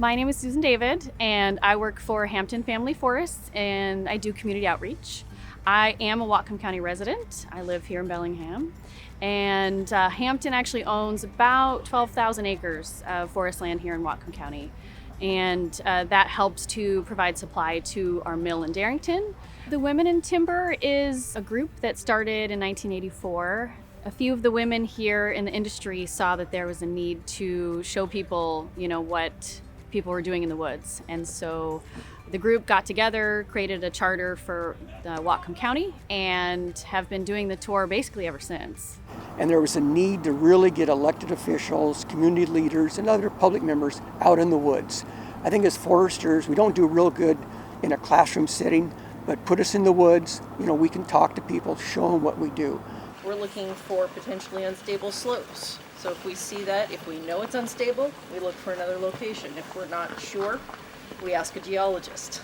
My name is Susan David, and I work for Hampton Family Forests, and I do community outreach. I am a Whatcom County resident. I live here in Bellingham, and Hampton actually owns about 12,000 acres of forest land here in Whatcom County, and that helps to provide supply to our mill in Darrington. The Women in Timber is a group that started in 1984. A few of the women here in the industry saw that there was a need to show people, what people were doing in the woods. And so the group got together, created a charter for Whatcom County, and have been doing the tour basically ever since. And there was a need to really get elected officials, community leaders, and other public members out in the woods. I think as foresters, we don't do real good in a classroom setting, but put us in the woods, we can talk to people, show them what we do. We're looking for potentially unstable slopes. So if we see that, if we know it's unstable, we look for another location. If we're not sure, we ask a geologist.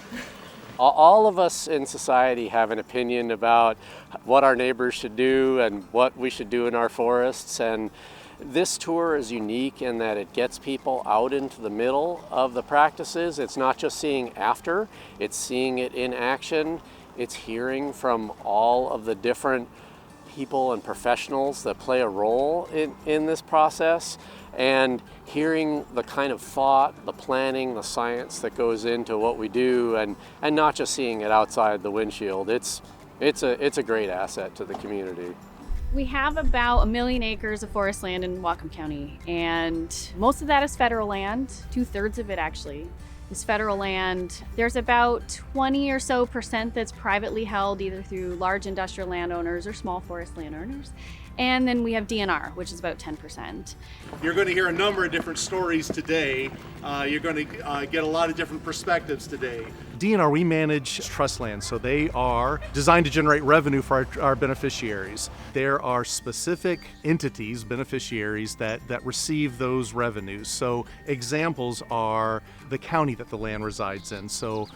All of us in society have an opinion about what our neighbors should do and what we should do in our forests. And this tour is unique in that it gets people out into the middle of the practices. It's not just seeing after, it's seeing it in action. It's hearing from all of the different people and professionals that play a role in this process, and hearing the kind of thought, the planning, the science that goes into what we do, and not just seeing it outside the windshield. It's a great asset to the community. We have about 1 million acres of forest land in Whatcom County, and most of that is federal land. 2/3 of it actually is federal land. There's about 20% or so that's privately held, either through large industrial landowners or small forest landowners. And then we have DNR, which is about 10%. You're going to hear a number of different stories today. You're going to get a lot of different perspectives today. DNR, we manage trust lands, so they are designed to generate revenue for our beneficiaries. There are specific entities, beneficiaries, that receive those revenues. So examples are the county that the land resides in. So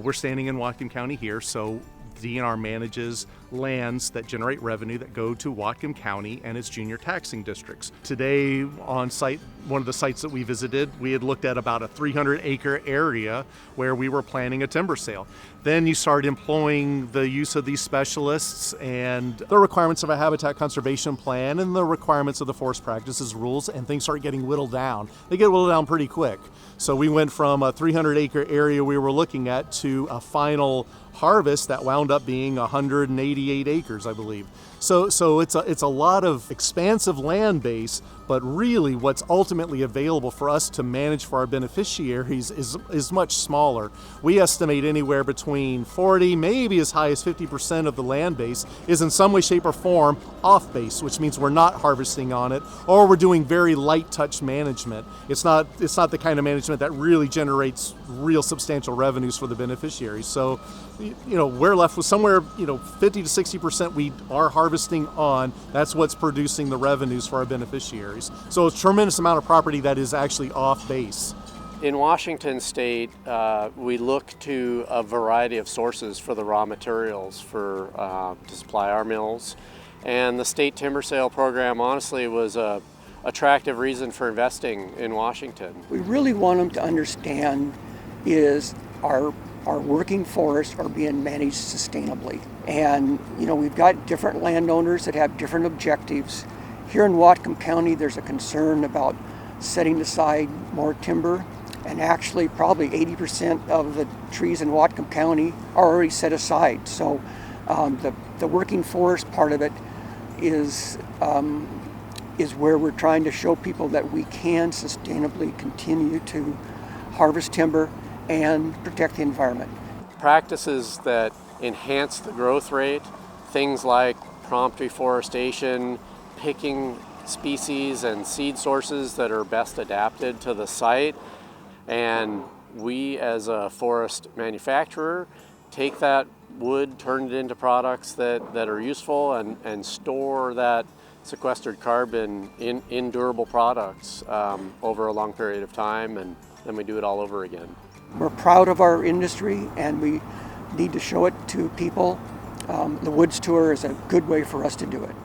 we're standing in Whatcom County here, so DNR manages lands that generate revenue that go to Whatcom County and its junior taxing districts. Today on site, one of the sites that we visited, we had looked at about a 300-acre area where we were planning a timber sale. Then you start employing the use of these specialists and the requirements of a habitat conservation plan and the requirements of the forest practices rules, and things start getting whittled down. They get whittled down pretty quick. So we went from a 300-acre area we were looking at to a final harvest that wound up being 188 acres, I believe. So it's a lot of expansive land base, but really what's ultimately available for us to manage for our beneficiaries is much smaller. We estimate anywhere between 40, maybe as high as 50% of the land base is in some way, shape, or form off base, which means we're not harvesting on it, or we're doing very light touch management. It's not the kind of management that really generates real substantial revenues for the beneficiaries. So, we're left with somewhere, 50 to 60% we are harvesting on. That's what's producing the revenues for our beneficiaries. So it's a tremendous amount of property that is actually off base. In Washington State, we look to a variety of sources for the raw materials to supply our mills. And the state timber sale program, honestly, was a attractive reason for investing in Washington. We really want them to understand is our working forests are being managed sustainably. And, we've got different landowners that have different objectives. Here in Whatcom County, there's a concern about setting aside more timber, and actually probably 80% of the trees in Whatcom County are already set aside. So the working forest part of it is where we're trying to show people that we can sustainably continue to harvest timber and protect the environment. Practices that enhance the growth rate, things like prompt reforestation, picking species and seed sources that are best adapted to the site. And we as a forest manufacturer take that wood, turn it into products that are useful, and store that sequestered carbon in durable products over a long period of time, and then we do it all over again. We're proud of our industry, and we need to show it to people. The Woods Tour is a good way for us to do it.